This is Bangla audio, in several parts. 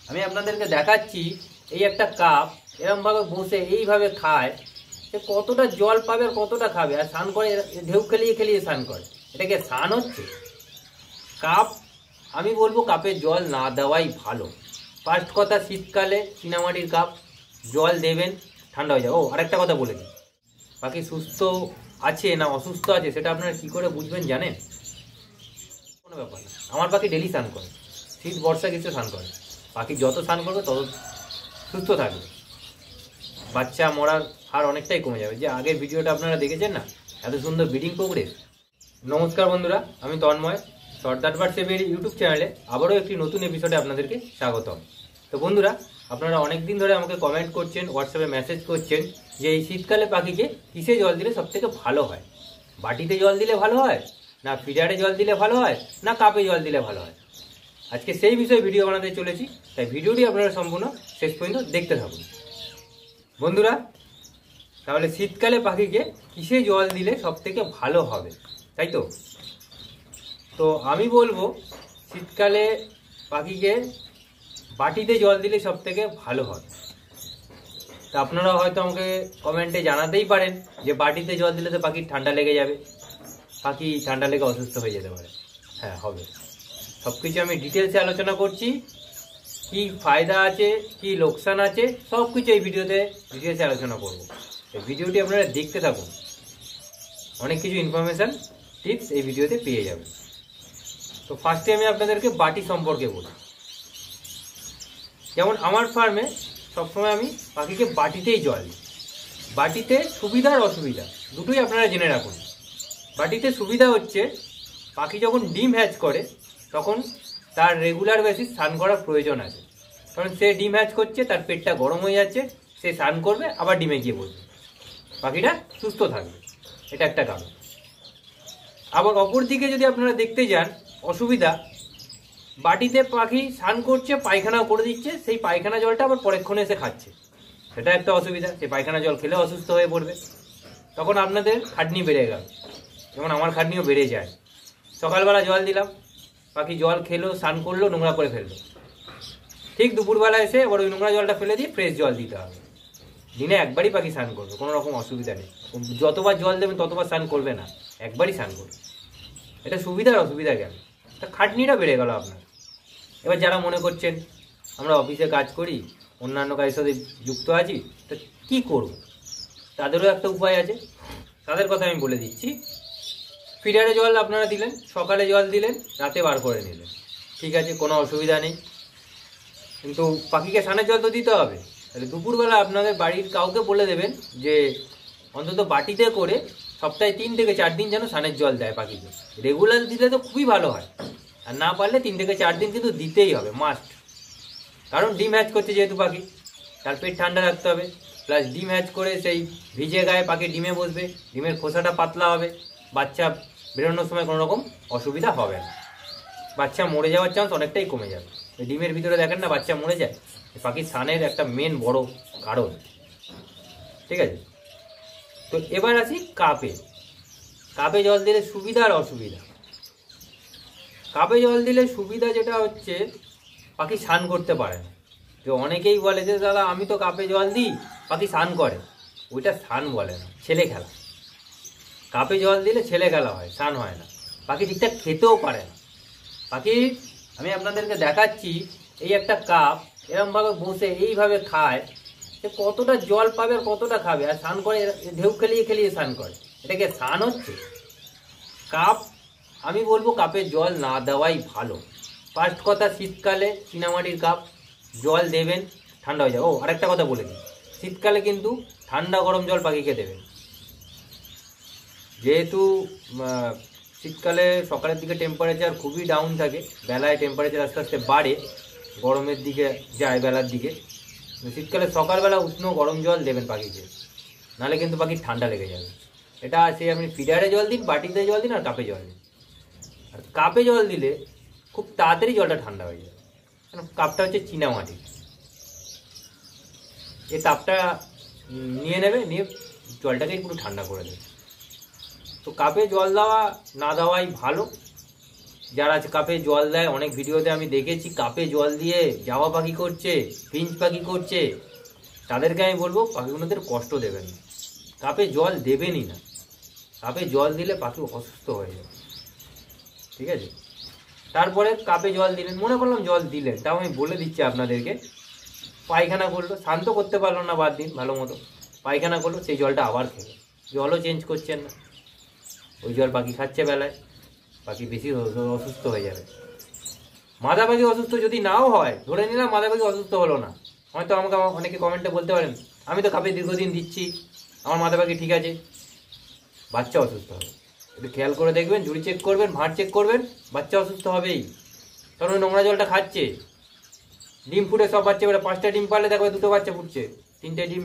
আমি আপনাদেরকে দেখাচ্ছি এই একটা কাপ এরকম ভাবে বসে এইভাবে খায়, সে কতটা জল পাবে আর কতটা খাবে, আর স্নান করে ঢেউ খেলিয়ে খেলিয়ে স্নান করে। এটাকে স্নান হচ্ছে? কাপ, আমি বলবো কাপে জল না দেওয়াই ভালো। ফার্স্ট কথা, শীতকালে চীনামাটির কাপ, জল দেবেন ঠান্ডা হয়ে যাবে। ও আরেকটা কথা বলে দিই, পাখি সুস্থ আছে না অসুস্থ আছে সেটা আপনারা কি করে বুঝবেন জানেন? কোনো ব্যাপার না, আমার পাখি ডেলি স্নান করে, শীত বর্ষা গ্রীষ্মে স্নান করে। পাখি যত স্নান করবে তত সুস্থ থাকবে, বাচ্চা মরার হার অনেকটাই কমে যাবে। যে আগের ভিডিওটা আপনারা দেখেছেন না, এত সুন্দর ব্রিডিং প্রোগ্রেস। নমস্কার বন্ধুরা, আমি তন্ময়, সর্দার বার্ড সেভের ইউটিউব চ্যানেলে আবারও একটি নতুন এপিসোডে আপনাদেরকে স্বাগতম। তো বন্ধুরা, আপনারা অনেক দিন ধরে আমাকে কমেন্ট করছেন, হোয়াটসঅ্যাপে মেসেজ করছেন যে এই শীতকালে পাখিকে কিসে জল দিলে সবথেকে ভালো হয়। বাটিতে জল দিলে ভালো হয়, না ফিডারে জল দিলে ভালো হয়, না কাপে জল দিলে ভালো হয়। আজকে সেই বিষয়ে ভিডিও বানাতে চলেছি, তাই ভিডিওটি আপনারা সম্পূর্ণ শেষ পর্যন্ত দেখতে থাকুন। বন্ধুরা, তাহলে শীতকালে পাখিকে কিসে জল দিলে সবথেকে ভালো হবে, তাই তো? তো আমি বলবো শীতকালে পাখিকে বাটিতে জল দিলে সবথেকে ভালো হয়। তা আপনারা হয়তো আমাকে কমেন্টে জানাতেই পারেন যে বাটিতে জল দিলে তো পাখির ঠান্ডা লেগে যাবে, পাখি ঠান্ডা লেগে অসুস্থ হয়ে যেতে পারে। হ্যাঁ, হবে। সব কিছু আমি ডিটেলসে আলোচনা করছি, কি ফায়দা আছে কি লোকসান আছে সব কিছু এই ভিডিওতে ডিটেলসে আলোচনা করব। এই ভিডিওটি আপনারা দেখতে থাকুন, অনেক কিছু ইনফরমেশান টিপস এই ভিডিওতে পেয়ে যাবেন। তো ফার্স্টে আমি আপনাদেরকে বাটি সম্পর্কে বলি। যেমন আমার ফার্মে সবসময় আমি পাখিকে বাটিতেই জল দিই। বাটিতে সুবিধা আর অসুবিধা দুটোই আপনারা জেনে রাখুন। বাটিতে সুবিধা হচ্ছে, পাখি যখন ডিম হ্যাচ করে তখন তার রেগুলার বেসিস স্নান করার প্রয়োজন আছে, কারণ সে ডিম হ্যাচ করছে, তার পেটটা গরম হয়ে যাচ্ছে, সে স্নান করবে আবার ডিমে গিয়ে বসবে, পাখিটা সুস্থ থাকবে। এটা একটা কারণ। আবার অপর দিকে যদি আপনারা দেখতে যান অসুবিধা, বাটিতে পাখি স্নান করছে, পায়খানাও করে দিচ্ছে, সেই পায়খানা জলটা আবার পরেক্ষণে এসে খাচ্ছে, সেটা একটা অসুবিধা। সেই পায়খানা জল খেলে অসুস্থ হয়ে পড়বে, তখন আপনাদের খাটনি বেড়ে গেল। যেমন আমার খাটনিও বেড়ে যায়। সকালবেলা জল দিলাম, পাখি জল খেলো, স্নান করলো, নোংরা করে ফেললো, ঠিক দুপুরবেলা এসে আবার ওই নোংরা জলটা ফেলে দিয়ে ফ্রেশ জল দিতে হবে। দিনে একবারই পাখি স্নান করবে, কোনো রকম অসুবিধা নেই। যতবার জল দেবেন ততবার স্নান করবে না, একবারই স্নান করবে। এটা সুবিধা আর অসুবিধা গেল, তা খাটনিটা বেড়ে গেল আপনার। এবার যারা মনে করছেন আমরা অফিসে কাজ করি, অন্যান্য কাজের সাথে যুক্ত আছি, তো কী করব, তাদেরও একটা উপায় আছে, তাদের কথা আমি বলে দিচ্ছি। ফিডারে জল আপনারা দিলেন, সকালে জল দিলেন, রাতে বার করে নিলেন, ঠিক আছে, কোনো অসুবিধা নেই। কিন্তু পাখিকে স্নানের জল তো দিতে হবে। তাহলে দুপুরবেলা আপনাদের বাড়ির কাউকে বলে দেবেন যে অন্তত বাটিতে করে সপ্তাহে 3 থেকে 4 দিন যেন স্নানের জল দেয় পাখিকে। রেগুলার দিলে তো খুবই ভালো হয়, আর না পারলে 3 থেকে 4 দিন কিন্তু দিতেই হবে, মাস্ট। কারণ ডিম হ্যাচ করছে যেহেতু পাখি, তার পেট ঠান্ডা রাখতে হবে, প্লাস ডিম হ্যাচ করে সেই ভিজে গায়ে পাখি ডিমে বসবে, ডিমের খোসাটা পাতলা হবে, বাচ্চা বেরোনোর সময় কোনো রকম অসুবিধা হবে না, বাচ্চা মরে যাওয়ার চান্স অনেকটাই কমে যাবে। ডিমের ভিতরে দেখেন না বাচ্চা মরে যায়, পাখির স্নানের একটা মেন বড় কারণ। ঠিক আছে, তো এবার আসি কাপে। কাপে জল দিলে সুবিধা আর অসুবিধা। কাপে জল দিলে সুবিধা যেটা হচ্ছে, পাখি স্নান করতে পারে না। যে অনেকেই বলে যে দাদা আমি তো কাপে জল দিই, পাখি স্নান করে। ওইটা স্নান বলে না, ছেলে খেলা। কাপে জল দিলে ছেলে খেলা হয়, স্নান হয় না। পাখি ঠিকঠাক খেতেও পারে না। পাখি, আমি আপনাদেরকে দেখাচ্ছি এই একটা কাপ এরমভাবে বসে এইভাবে খায়, সে কতটা জল পাবে আর কতটা খাবে, আর স্নান করে ঢেউ খেলিয়ে খেলিয়ে স্নান করে। এটাকে স্নান হচ্ছে? কাপ, আমি বলবো কাপে জল না দেওয়াই ভালো। ফার্স্ট কথা, শীতকালে চীনামাটির কাপ, জল দেবেন ঠান্ডা হয়ে যাবে। ও আরেকটা কথা বলে দিই, শীতকালে কিন্তু ঠান্ডা গরম জল পাখিকে দেবেন। যেহেতু শীতকালে সকালের দিকে টেম্পারেচার খুবই ডাউন থাকে, বেলায় টেম্পারেচার আস্তে আস্তে বাড়ে, গরমের দিকে যায় বেলার দিকে। শীতকালে সকালবেলা উষ্ণ গরম জল দেবেন পাখিকে, নাহলে কিন্তু পাখির ঠান্ডা লেগে যাবে। এটা আছে, আপনি ফিডারে জল দিন, বাটিতে জল দিন, আর কাপে জল দিন। আর কাপে জল দিলে খুব তাড়াতাড়ি জলটা ঠান্ডা হয়ে যাবে, কারণ কাপটা হচ্ছে চীনামাটি। এই তাপটা নিয়ে নেবে, নিয়ে জলটাকে পুরো ঠান্ডা করে দেবে। তো কাপে জল দেওয়া না দেওয়াই ভালো। যারা কাপে জল দেয়, অনেক ভিডিওতে আমি দেখেছি কাপে জল দিয়ে জাওয়া পাখি করছে, ফিঞ্চ পাখি করছে, তাদেরকে আমি বলবো পাখিগুলোদের কষ্ট দেবেন না, কাপে জল দেবেনই না। কাপে জল দিলে পাখি অসুস্থ হয়ে যাবে, ঠিক আছে? তারপরে কাপে জল দিলেন, মনে করলাম জল দিলেন, তাও আমি বলে দিচ্ছি আপনাদেরকে, পায়খানা করলো, শান্ত করতে পারলো না বাদ দিন, ভালো মতো পায়খানা করলো, সেই জলটা আবার খেলো, জলও চেঞ্জ করছেন না, ওই জল পাখি খাচ্ছে বেলায়, পাখি বেশি অসুস্থ হয়ে যাবে। মাদা পাখি অসুস্থ যদি নাও হয়, ধরে নিলাম মাদা পাখি অসুস্থ হলো না, হয়তো আমাকে অনেকে কমেন্টে বলতে পারেন আমি তো কাপে দীর্ঘদিন দিচ্ছি, আমার মাদা পাখি ঠিক আছে, বাচ্চা অসুস্থ হবে। একটু খেয়াল করে দেখবেন, ঝুড়ি চেক করবেন, ভাঁড় চেক করবেন, বাচ্চা অসুস্থ হবেই, কারণ ওই নোংরা জলটা খাচ্ছে। ডিম ফুটে সব বাচ্চা বেরো, 5টা ডিম পারলে দেখবে 2টো বাচ্চা ফুটছে, 3টে ডিম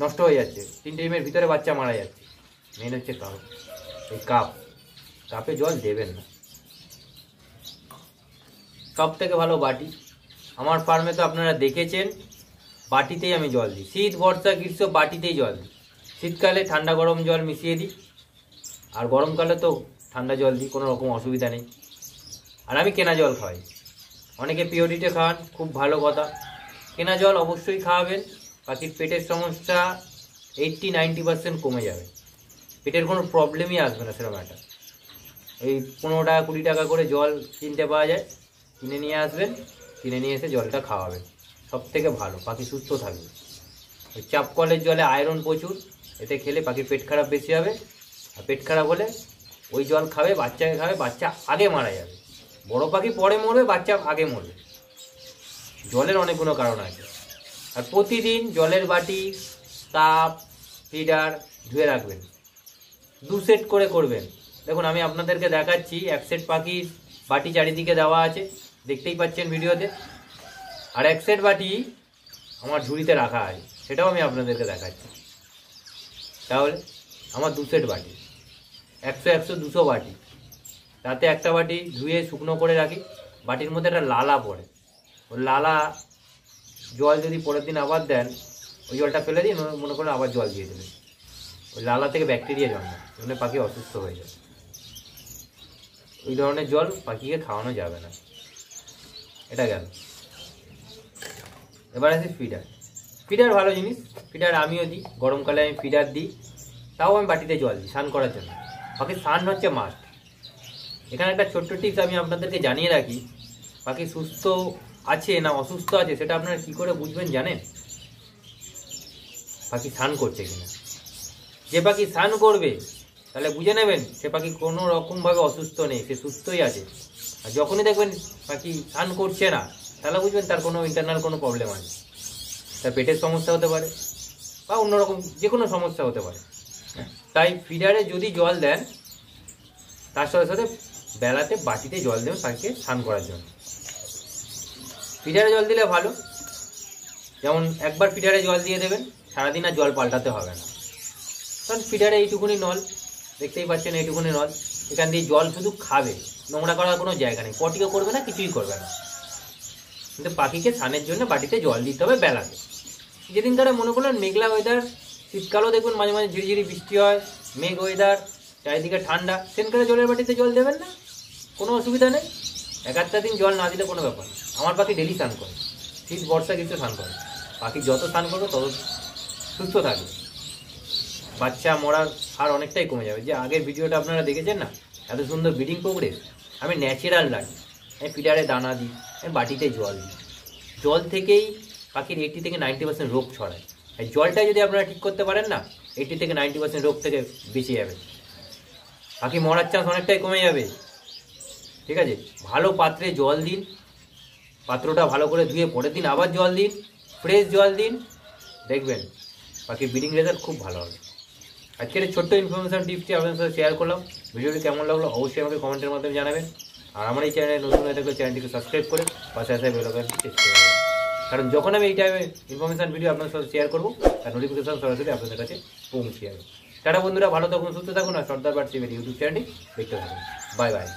নষ্ট হয়ে যাচ্ছে, 3টে ডিমের ভিতরে বাচ্চা মারা যাচ্ছে। মেন হচ্ছে কাপ, এই কাপে জল দেবেন না। সব থেকে ভালো বাটি, আমার ফার্মে তো আপনারা দেখেছেন বাটিতেই আমি জল দিই, শীত বর্ষা গ্রীষ্ম বাটিতেই জল দিই। শীতকালে ঠান্ডা গরম জল মিশিয়ে দিই, আর গরমকালে তো ঠান্ডা জল দিই, কোনো রকম অসুবিধা নেই। আর আমি কেনা জল খাওয়াই, অনেকে পিওরিতে খাওয়ান, খুব ভালো কথা, কেনা জল অবশ্যই খাওয়াবেন, পাখির পেটের সমস্যা 80-90% কমে যাবে, পেটের কোনো প্রবলেমই আসবে না সেরকম একটা। এই 15 টাকা 20 টাকা করে জল কিনতে পাওয়া যায়, কিনে নিয়ে আসবেন, কিনে নিয়ে এসে জলটা খাওয়াবেন, সব থেকে ভালো, পাখি সুস্থ থাকবে। ওই চাপ কলের জলে আয়রন প্রচুর, এতে খেলে পাখির পেট খারাপ বেশি হবে, আর পেট খারাপ হলে ওই জল খাবে, বাচ্চাকে খাবে, বাচ্চা আগে মারা যাবে। বড় পাখি পরে মরবে, বাচ্চা আগে মরবে। জলের অনেকগুলো কারণ আছে। আর প্রতিদিন জলের বাটি, কাপ, ফিডার ধুয়ে রাখবেন, 2 সেট করে করবেন। দেখুন আমি আপনাদেরকে দেখাচ্ছি, 1 সেট পাখির বাটি চারিদিকে দেওয়া আছে, দেখতেই পাচ্ছেন ভিডিওতে, আর 1 সেট বাটি আমার ঝুড়িতে রাখা আছে, সেটাও আমি আপনাদেরকে দেখাচ্ছি। তাহলে আমার 2 সেট বাটি, 100-100-200 বাটি, তাতে একটা বাটি ধুয়ে শুকনো করে রাখি, বাটির মধ্যে একটা লালা পড়ে, ওই লালা জল যদি পরের দিন আবার দেন, ওই জলটা ফেলে দিন, মনে করেন আবার জল দিয়ে দেবেন, ওই লালা থেকে ব্যাকটেরিয়া জন্মায়, ওখানে পাখি অসুস্থ হয়ে যায়। ওই ধরনের জল পাখিকে খাওয়ানো যাবে না। এটা গেল। এবার আছে ফিডার। ফিডার ভালো জিনিস, ফিডার আমিও দিই, গরমকালে আমি ফিডার দিই, তাও আমি বাটিতে জল দিই স্নান করার জন্য। পাখির স্নান হচ্ছে মাস্ট। এখানে একটা ছোট্ট টিপস আমি আপনাদেরকে জানিয়ে রাখি, পাখি সুস্থ আছে না অসুস্থ আছে সেটা আপনারা কী করে বুঝবেন জানেন? পাখি স্নান করছে কিনা। যে পাখি স্নান করবে তাহলে বুঝে নেবেন সে পাখি কোনো রকমভাবে অসুস্থ নেই, সে সুস্থই আছে। আর যখনই দেখবেন পাখি স্নান করছে না, তাহলে বুঝবেন তার কোনো ইন্টারনাল কোনো প্রবলেম আছে, তার পেটের সমস্যা হতে পারে বা অন্যরকম যে কোনো সমস্যা হতে পারে। তাই ফিডারে যদি জল দেন, তার সাথে সাথে বেলাতে বাটিতে জল দেবেন পাখিকে স্নান করার জন্য। ফিডারে জল দিলে ভালো, যেমন একবার ফিডারে জল দিয়ে দেবেন, সারাদিন আর জল পাল্টাতে হবে না, কারণ ফিডারে এইটুকুনি নল, দেখতেই পাচ্ছেন এইটুকুনি নল, এখান দিয়ে জল শুধু খাবে, নোংরা করার কোনো জায়গা নেই, পটিও করবে না, কিছুই করবে না। কিন্তু পাখিকে স্নানের জন্য বাটিতে জল দিতে হবে বেলাতে। যেদিন তারা মনে করলেন মেঘলা ওয়েদার, শীতকালেও দেখবেন মাঝে মাঝে ঝিরিঝিরি বৃষ্টি হয়, মেঘ ওয়েদার, চারিদিকে ঠান্ডা, সেখানে জলের বাটিতে জল দেবেন না, কোনো অসুবিধা নেই। 1-1টা দিন জল না দিলে কোনো ব্যাপার না। আমার পাখি ডেলি স্নান করে, শীত বর্ষা গ্রীষ্ম স্নান করে। পাখি যত স্নান করবে তত সুস্থ থাকবে, বাচ্চা মরার হার অনেকটাই কমে যাবে। যে আগের ভিডিওটা আপনারা দেখেছেন না, এত সুন্দর ব্রিডিং প্রোগ্রেস, আমি ন্যাচারাল রাখি, আমি ফিডারে দানা দিই, আমি বাটিতে জল দিই। জল থেকেই পাখির 80-90% রোগ ছড়ায়। এই জলটাই যদি আপনারা ঠিক করতে পারেন না, 80-90% রোগ থেকে বেঁচে যাবে, পাখি মরার চান্স অনেকটাই কমে যাবে। ঠিক আছে, ভালো পাত্রে জল দিন, পাত্রটা ভালো করে ধুয়ে পরের দিন আবার জল দিন, ফ্রেশ জল দিন, দেখবেন পাখির ব্রিডিং রেজাল্ট খুব ভালো হবে। আজকের এই ছোট্ট ইনফরমেশন টিপসটি আপনাদের সাথে শেয়ার করলাম। ভিডিওটি কেমন লাগলো অবশ্যই আমাকে কমেন্টের মাধ্যমে জানাবেন। আর আমার এই চ্যানেলে নতুন হয়ে থাকলে চ্যানেলটিকে সাবস্ক্রাইব করে পাশে আসে বেল আইকনটি প্রেস করে দেবেন, কারণ যখন আমি এই টাইমে ইনফরমেশন ভিডিও আপনাদের সাথে শেয়ার করবো তার নোটিফিকেশন সরাসরি আপনাদের কাছে পৌঁছে যাবে। টাটা বন্ধুরা, ভালো থাকুন, সুস্থ থাকুন, আর সর্দার বার্ড টিভির ইউটিউব চ্যানেলটি দেখতে থাকুন। Bye bye.